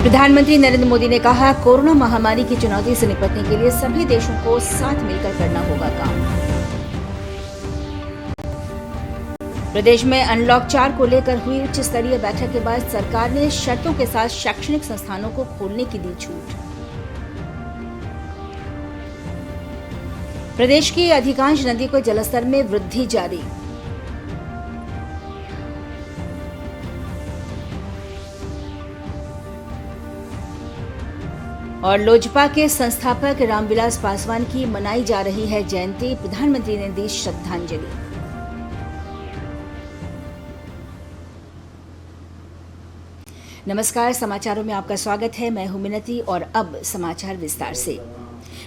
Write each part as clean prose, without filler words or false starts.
प्रधानमंत्री नरेंद्र मोदी ने कहा, कोरोना महामारी की चुनौती से निपटने के लिए सभी देशों को साथ मिलकर करना होगा काम। प्रदेश में अनलॉक 4 को लेकर हुई उच्च स्तरीय बैठक के बाद सरकार ने शर्तों के साथ शैक्षणिक संस्थानों को खोलने की दी छूट। प्रदेश की अधिकांश नदी को जलस्तर में वृद्धि जारी। और लोजपा के संस्थापक रामविलास पासवान की मनाई जा रही है जयंती, प्रधानमंत्री ने दी श्रद्धांजलि। नमस्कार, समाचारों में आपका स्वागत है। मैं हूं मिनती और अब समाचार विस्तार से।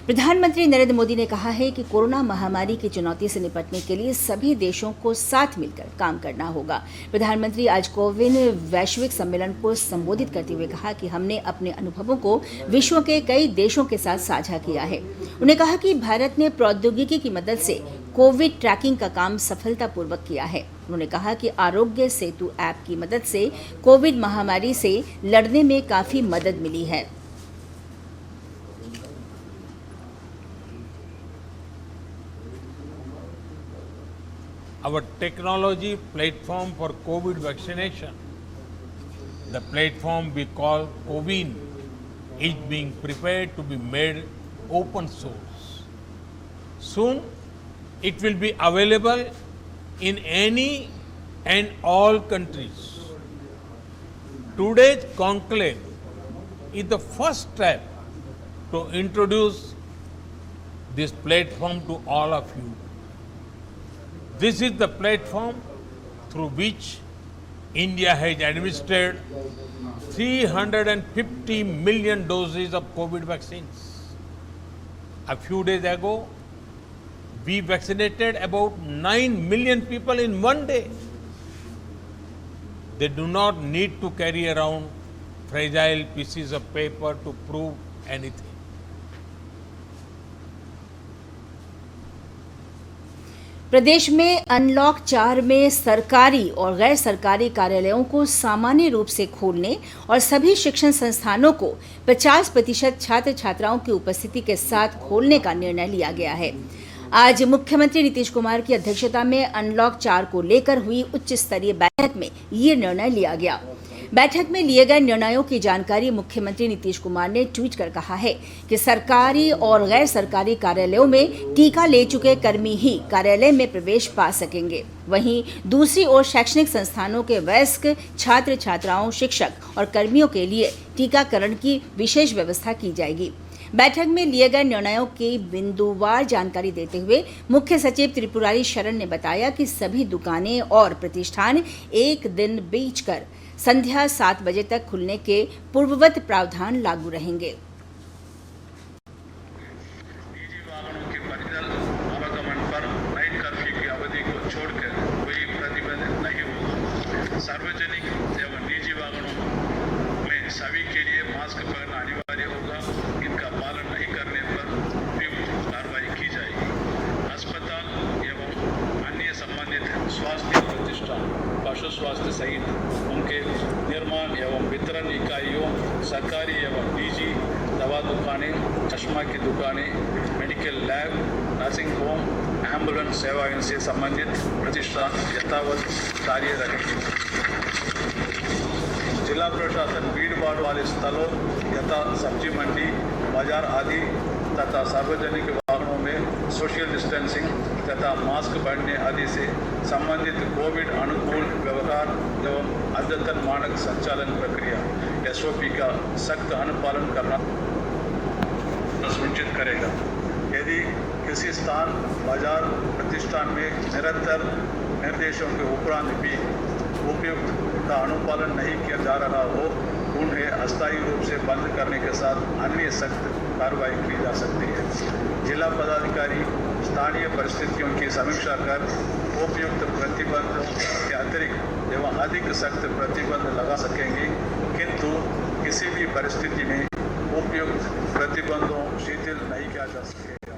प्रधानमंत्री नरेंद्र मोदी ने कहा है कि कोरोना महामारी की चुनौती से निपटने के लिए सभी देशों को साथ मिलकर काम करना होगा। प्रधानमंत्री आज कोविन वैश्विक सम्मेलन को संबोधित करते हुए कहा कि हमने अपने अनुभवों को विश्व के कई देशों के साथ साझा किया है। उन्होंने कहा कि भारत ने प्रौद्योगिकी की मदद से कोविड ट्रैकिंग का काम सफलतापूर्वक किया है। उन्होंने कहा कि आरोग्य सेतु ऐप की मदद से कोविड महामारी से लड़ने में काफी मदद मिली है। Our technology platform for COVID vaccination, the platform we call COVIN, is being prepared to be made open source. Soon, it will be available in any and all countries. Today's conclave is the first step to introduce this platform to all of you. This is the platform through which India has administered 350 million doses of COVID vaccines. A few days ago, we vaccinated about 9 million people in one day. They do not need to carry around fragile pieces of paper to prove anything. प्रदेश में unlock 4 में सरकारी और गैर सरकारी कार्यालयों को सामान्य रूप से खोलने और सभी शिक्षण संस्थानों को 50% छात्र छात्राओं की उपस्थिति के साथ खोलने का निर्णय लिया गया है। आज मुख्यमंत्री नीतीश कुमार की अध्यक्षता में अनलॉक 4 को लेकर हुई उच्च स्तरीय बैठक में ये निर्णय लिया गया। बैठक में लिए गए निर्णयों की जानकारी मुख्यमंत्री नीतीश कुमार ने ट्वीट कर कहा है कि सरकारी और गैर सरकारी कार्यालयों में टीका ले चुके कर्मी ही कार्यालय में प्रवेश पा सकेंगे। वहीं दूसरी ओर शैक्षणिक संस्थानों के वयस्क छात्र छात्राओं, शिक्षक और कर्मियों के लिए टीकाकरण की विशेष व्यवस्था की जाएगी। बैठक में लिए गए निर्णयों की बिंदुवार जानकारी देते हुए मुख्य सचिव त्रिपुरारी शरण ने बताया कि सभी दुकानें और प्रतिष्ठान एक दिन बीच कर संध्या 7 बजे तक खुलने के पूर्ववत प्रावधान लागू रहेंगे। निजी वाहनों के पैदल आवागमन पर नाइट कर्फ्यू की अवधि को छोड़कर कोई प्रतिबंध नहीं होगा। सार्वजनिक एवं निजी वाहनों में सभी के लिए मास्क पहनना अनिवार्य होगा। इनका पालन नहीं करने पर उपयुक्त कार्रवाई की जाएगी। अस्पताल एवं अन्य संबंधित स्वास्थ्य प्रतिष्ठान, पशु स्वास्थ्य सहित उनके निर्माण एवं वितरण इकाइयों, सरकारी एवं निजी दवा दुकानें, चश्मा की दुकानें, medical lab, nursing home, ambulance सेवाओं से संबंधित प्रतिष्ठान यथावत कार्य रहेंगे। जिला प्रशासन भीड़भाड़ वाले स्थलों यथा सब्जी मंडी, बाजार आदि तथा सार्वजनिक वाहनों में सोशल डिस्टेंसिंग तथा मास्क पहनने आदि से संबंधित कोविड अनुकूल व्यवहार एवं अद्यतन मानक संचालन प्रक्रिया एसओपी का सख्त अनुपालन करना सुनिश्चित करेगा। यदि किसी स्थान, बाजार, प्रतिष्ठान में निरंतर निर्देशों के उपरांत भी उपयुक्त का अनुपालन नहीं किया जा रहा हो, उन्हें अस्थायी रूप से बंद करने के साथ अन्य सख्त कार्रवाई की जा सकती है। जिला पदाधिकारी स्थानीय परिस्थितियों की समीक्षा कर उपयुक्त प्रतिबंधों के अतिरिक्त एवं अधिक सख्त प्रतिबंध लगा सकेंगे, किंतु किसी भी परिस्थिति में उपयुक्त प्रतिबंधों शिथिल नहीं किया जा सकेगा।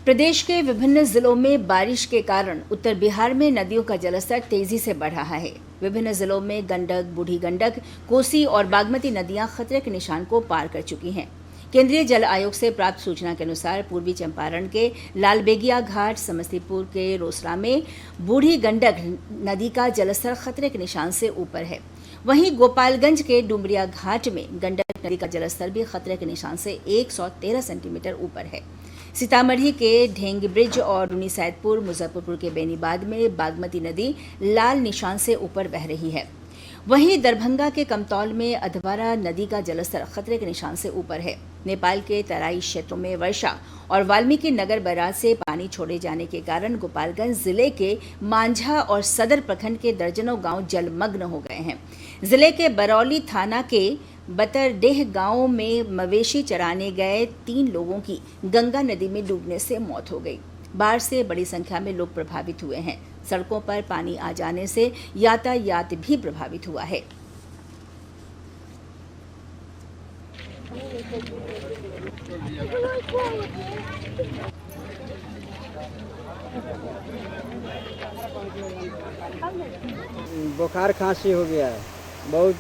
प्रदेश के विभिन्न जिलों में बारिश के कारण उत्तर बिहार में नदियों का जलस्तर तेजी से बढ़ रहा है। विभिन्न जिलों में गंडक, बूढ़ी गंडक, कोसी और बागमती नदियां खतरे के निशान को पार कर चुकी हैं। केंद्रीय जल आयोग से प्राप्त सूचना के अनुसार पूर्वी चंपारण के लालबेगिया घाट, समस्तीपुर के रोसड़ा में बूढ़ी गंडक नदी का जलस्तर खतरे के निशान से ऊपर है। वहीं गोपालगंज के डुमरिया घाट में गंडक नदी का जलस्तर भी खतरे के निशान से 113 सेंटीमीटर ऊपर है। सीतामढ़ी के ढेंग ब्रिज और रूनीसैदपुर, मुजफ्फरपुर के बेनीबाद में बागमती नदी लाल निशान से ऊपर बह रही है। वहीं दरभंगा के कमतौल में अधवारा नदी का जलस्तर खतरे के निशान से ऊपर है। नेपाल के तराई क्षेत्रों में वर्षा और वाल्मीकि नगर बैराज से पानी छोड़े जाने के कारण गोपालगंज जिले के मांझा और सदर प्रखंड के दर्जनों गांव जलमग्न हो गए हैं। जिले के बरौली थाना के बतरडेह गांव में मवेशी चराने गए 3 लोगों की गंगा नदी में डूबने से मौत हो गई। बाढ़ से बड़ी संख्या में लोग प्रभावित हुए हैं। सड़कों पर पानी आ जाने से यातायात भी प्रभावित हुआ है। बुखार खांसी हो गया है, बहुत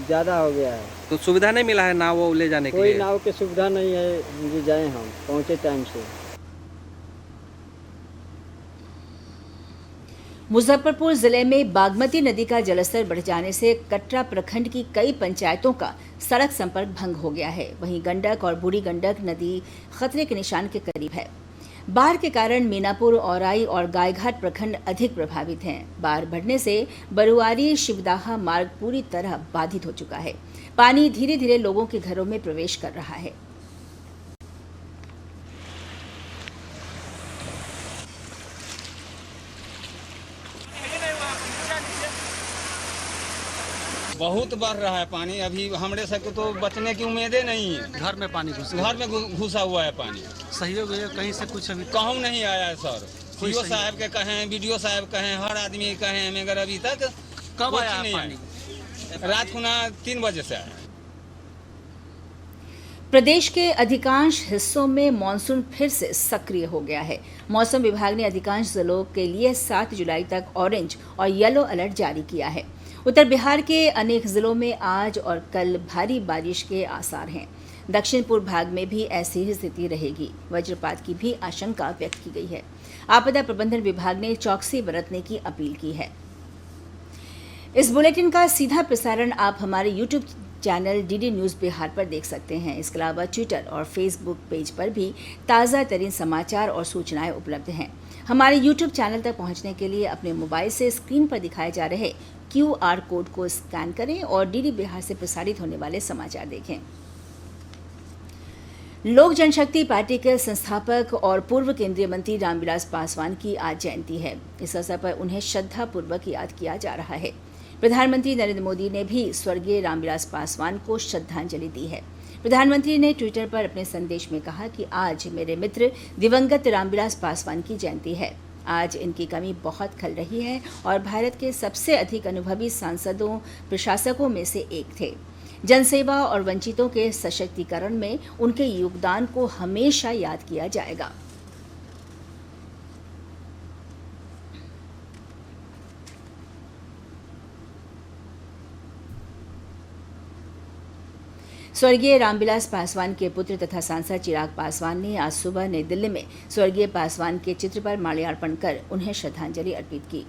ज़्यादा हो गया है। तो सुविधा नहीं मिला है नाव वो ले जाने के लिए? कोई नाव की सुविधा नहीं है जो जाए हम पहुँचे टाइम से। मुजफ्फरपुर जिले में बागमती नदी का जलस्तर बढ़ जाने से कटरा प्रखंड की कई पंचायतों का सड़क संपर्क भंग हो गया है। वहीं गंडक और बूढ़ी गंडक नदी खतरे के निशान के करीब है। बाढ़ के कारण मीनापुर, औराई और गायघाट प्रखंड अधिक प्रभावित हैं। बाढ़ बढ़ने से बरुआरी शिवदाहा मार्ग पूरी तरह बाधित हो चुका है। पानी धीरे धीरे लोगों के घरों में प्रवेश कर रहा है। बहुत बढ़ रहा है पानी। अभी हमरे सबको तो बचने की उम्मीदें नहीं है। घर में पानी घर में घुसा हुआ है पानी। सहयोग कहीं से कुछ अभी कहूँ नहीं आया है सर। सीओ साहब के कहें, बीडीओ साहब कहें, हर आदमी कहें, मगर अभी तक कब आया पानी? रात को 3 बजे से आया। प्रदेश के अधिकांश हिस्सों में मानसून फिर से सक्रिय हो गया है। मौसम विभाग ने अधिकांश जिलों के लिए 7 जुलाई तक ऑरेंज और येलो अलर्ट जारी किया है। उत्तर बिहार के अनेक जिलों में आज और कल भारी बारिश के आसार हैं। दक्षिण पूर्व भाग में भी ऐसी ही स्थिति रहेगी। वज्रपात की भी आशंका व्यक्त की गई है। आपदा प्रबंधन विभाग ने चौकसी बरतने की अपील की है। इस बुलेटिन का सीधा प्रसारण आप हमारे YouTube channel DD news Bihar पर देख सकते हैं। इसके अलावा ट्विटर और फेसबुक पेज पर भी ताज़ा तरीन समाचार और सूचनाएं उपलब्ध हैं। हमारे यूट्यूब चैनल तक पहुंचने के लिए अपने मोबाइल से स्क्रीन पर दिखाए जा रहे QR कोड को स्कैन करें और डीडी बिहार से प्रसारित होने वाले समाचार देखें। लोक जनशक्ति पार्टी के संस्थापक और पूर्व केंद्रीय मंत्री रामविलास पासवान की आज जयंती है। इस अवसर पर उन्हें श्रद्धापूर्वक याद किया जा रहा है। प्रधानमंत्री नरेंद्र मोदी ने भी स्वर्गीय रामविलास पासवान को श्रद्धांजलि दी है। प्रधानमंत्री ने ट्विटर पर अपने संदेश में कहा कि आज मेरे मित्र दिवंगत रामविलास पासवान की जयंती है। आज इनकी कमी बहुत खल रही है और भारत के सबसे अधिक अनुभवी सांसदों, प्रशासकों में से एक थे। जनसेवा और वंचितों के सशक्तिकरण में उनके योगदान को हमेशा याद किया जाएगा। स्वर्गीय रामविलास पासवान के पुत्र तथा सांसद चिराग पासवान ने आज सुबह नई दिल्ली में स्वर्गीय पासवान के चित्र पर माल्यार्पण कर उन्हें श्रद्धांजलि अर्पित की।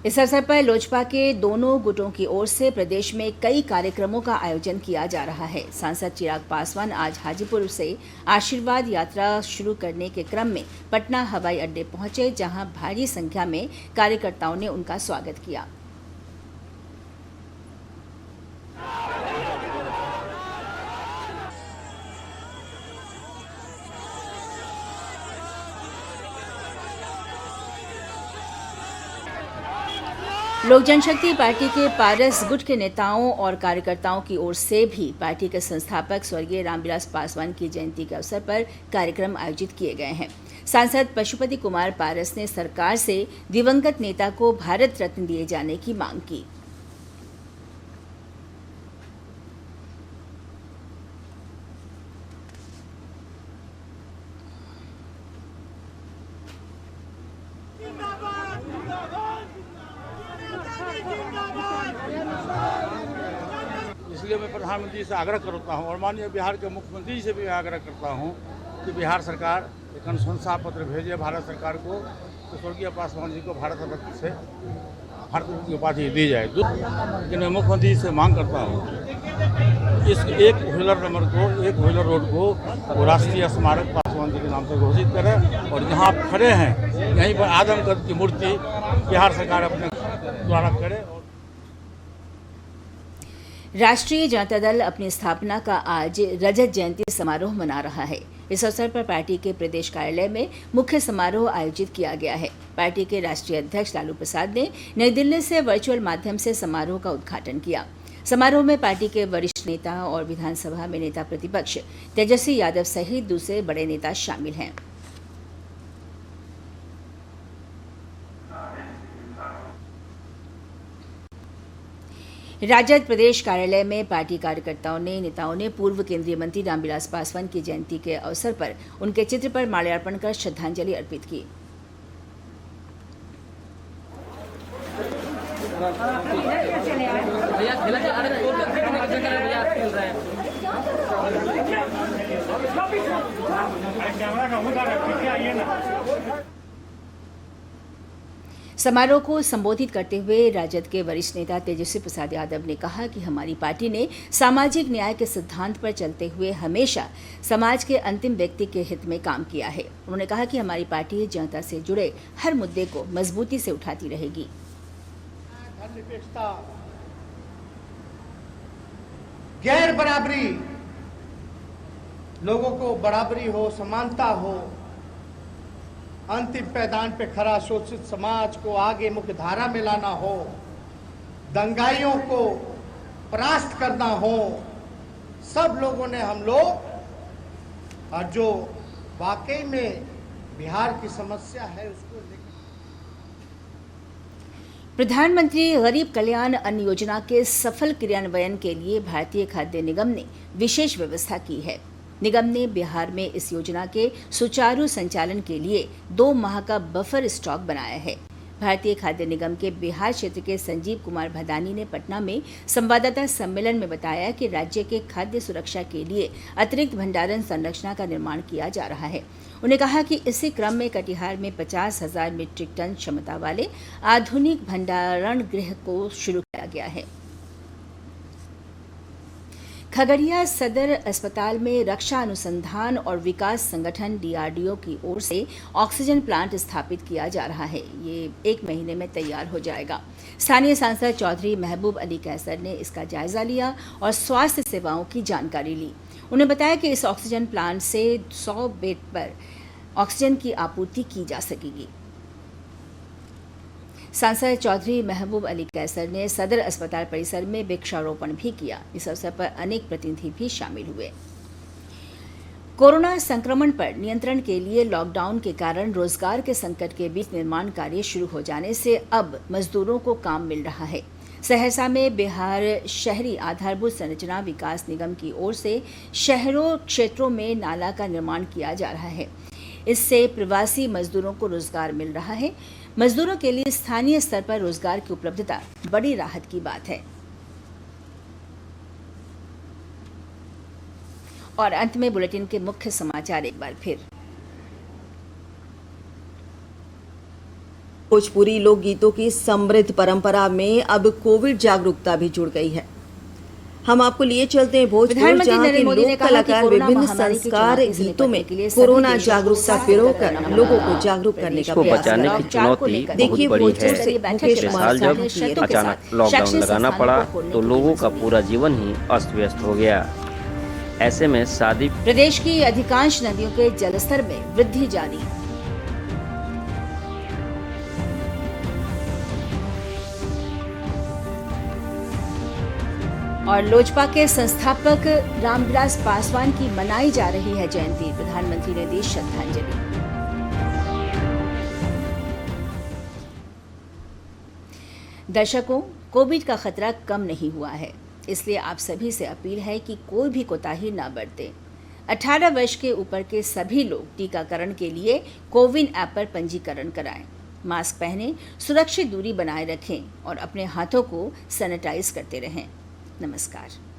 इस अवसर पर लोजपा के दोनों गुटों की ओर से प्रदेश में कई कार्यक्रमों का आयोजन किया जा रहा है। सांसद चिराग पासवान आज हाजीपुर से आशीर्वाद यात्रा शुरू करने के क्रम में पटना हवाई अड्डे पहुंचे, जहां भारी संख्या में कार्यकर्ताओं ने उनका स्वागत किया। लोक जनशक्ति पार्टी के पारस गुट के नेताओं और कार्यकर्ताओं की ओर से भी पार्टी के संस्थापक स्वर्गीय रामविलास पासवान की जयंती के अवसर पर कार्यक्रम आयोजित किए गए हैं। सांसद पशुपति कुमार पारस ने सरकार से दिवंगत नेता को भारत रत्न दिए जाने की मांग की। इसलिए मैं प्रधानमंत्री से आग्रह करता हूं और माननीय बिहार के मुख्यमंत्री से भी आग्रह करता हूं कि बिहार सरकार एक अनुशंसा पत्र भेजे भारत सरकार को, तो स्वर्गीय पासवान जी को भारत रत्न से भारत रत्न की उपाधि दी जाए। लेकिन मैं मुख्यमंत्री से मांग करता हूँ इस एक व्हीलर रोड को वो राष्ट्रीय स्मारक पासवान जी के नाम से घोषित करें और जहाँ आप खड़े हैं यहीं पर आदमकद की मूर्ति बिहार सरकार अपने द्वारा करे। राष्ट्रीय जनता दल अपनी स्थापना का आज रजत जयंती समारोह मना रहा है। इस अवसर पर पार्टी के प्रदेश कार्यालय में मुख्य समारोह आयोजित किया गया है। पार्टी के राष्ट्रीय अध्यक्ष लालू प्रसाद ने नई दिल्ली से वर्चुअल माध्यम से समारोह का उद्घाटन किया। समारोह में पार्टी के वरिष्ठ नेता और विधानसभा में नेता प्रतिपक्ष तेजस्वी यादव सहित दूसरे बड़े नेता शामिल हैं। राजद प्रदेश कार्यालय में पार्टी कार्यकर्ताओं नेताओं ने पूर्व केंद्रीय मंत्री रामविलास पासवान की जयंती के अवसर पर उनके चित्र पर माल्यार्पण कर श्रद्धांजलि अर्पित की। समारोह को संबोधित करते हुए राजद के वरिष्ठ नेता तेजस्वी प्रसाद यादव ने कहा कि हमारी पार्टी ने सामाजिक न्याय के सिद्धांत पर चलते हुए हमेशा समाज के अंतिम व्यक्ति के हित में काम किया है। उन्होंने कहा कि हमारी पार्टी जनता से जुड़े हर मुद्दे को मजबूती से उठाती रहेगी। धर्मनिरपेक्षता, गैर बराबरी, लोगों को बराबरी हो, समानता हो, अंतिम पैदान पे खड़ा शोषित समाज को आगे मुख्य धारा में लाना हो, दंगाइयों को परास्त करना हो, सब लोगों ने हम लोग और जो वाकई में बिहार की समस्या है उसको लेकर प्रधानमंत्री गरीब कल्याण अन्न योजना के सफल क्रियान्वयन के लिए भारतीय खाद्य निगम ने विशेष व्यवस्था की है। निगम ने बिहार में इस योजना के सुचारू संचालन के लिए 2 माह का बफर स्टॉक बनाया है। भारतीय खाद्य निगम के बिहार क्षेत्र के संजीव कुमार भदानी ने पटना में संवाददाता सम्मेलन में बताया कि राज्य के खाद्य सुरक्षा के लिए अतिरिक्त भंडारण संरचना का निर्माण किया जा रहा है। उन्होंने कहा कि इसी क्रम में कटिहार में 50,000 मीट्रिक टन क्षमता वाले आधुनिक भंडारण गृह को शुरू किया गया है। खगड़िया सदर अस्पताल में रक्षा अनुसंधान और विकास संगठन DRDO की ओर से ऑक्सीजन प्लांट स्थापित किया जा रहा है। ये 1 महीने में तैयार हो जाएगा। स्थानीय सांसद चौधरी महबूब अली कैसर ने इसका जायजा लिया और स्वास्थ्य सेवाओं की जानकारी ली। उन्होंने बताया कि इस ऑक्सीजन प्लांट से 100 बेड पर ऑक्सीजन की आपूर्ति की जा सकेगी। सांसद चौधरी महबूब अली कैसर ने सदर अस्पताल परिसर में वृक्षारोपण भी किया। इस अवसर पर अनेक प्रतिनिधि भी शामिल हुए। कोरोना संक्रमण पर नियंत्रण के लिए लॉकडाउन के कारण रोजगार के संकट के बीच निर्माण कार्य शुरू हो जाने से अब मजदूरों को काम मिल रहा है। सहरसा में बिहार शहरी आधारभूत संरचना विकास निगम की ओर से शहरों क्षेत्रों में नाला का निर्माण किया जा रहा है। इससे प्रवासी मजदूरों को रोजगार मिल रहा है। मजदूरों के लिए स्थानीय स्तर पर रोजगार की उपलब्धता बड़ी राहत की बात है। और अंत में बुलेटिन के मुख्य समाचार एक बार फिर। भोजपुरी लोकगीतों की समृद्ध परंपरा में अब कोविड जागरूकता भी जुड़ गई है। हम आपको लिए चलते हैं भोजपुर, जहां के लोक कलाकार विभिन्न संस्कार गीतों में कोरोना जागरूकता पिरोकर लोगों को जागरूक करने का प्रयास बचाने की चुनौती बहुत बड़ी है। पिछले साल जब अचानक लॉकडाउन लगाना पड़ा तो लोगों का पूरा जीवन ही अस्त व्यस्त हो गया। ऐसे में शादी प्रदेश की अधिकांश नदियों के जलस्तर में वृद्धि जारी। और लोजपा के संस्थापक रामविलास पासवान की मनाई जा रही है जयंती। प्रधानमंत्री ने दी श्रद्धांजलि। दर्शकों, कोविड का खतरा कम नहीं हुआ है, इसलिए आप सभी से अपील है कि कोई भी कोताही न बरतें। 18 वर्ष के ऊपर के सभी लोग टीकाकरण के लिए कोविन ऐप पर पंजीकरण कराएं। मास्क पहनें, सुरक्षित दूरी बनाए रखें और अपने हाथों को सैनिटाइज करते रहें। नमस्कार।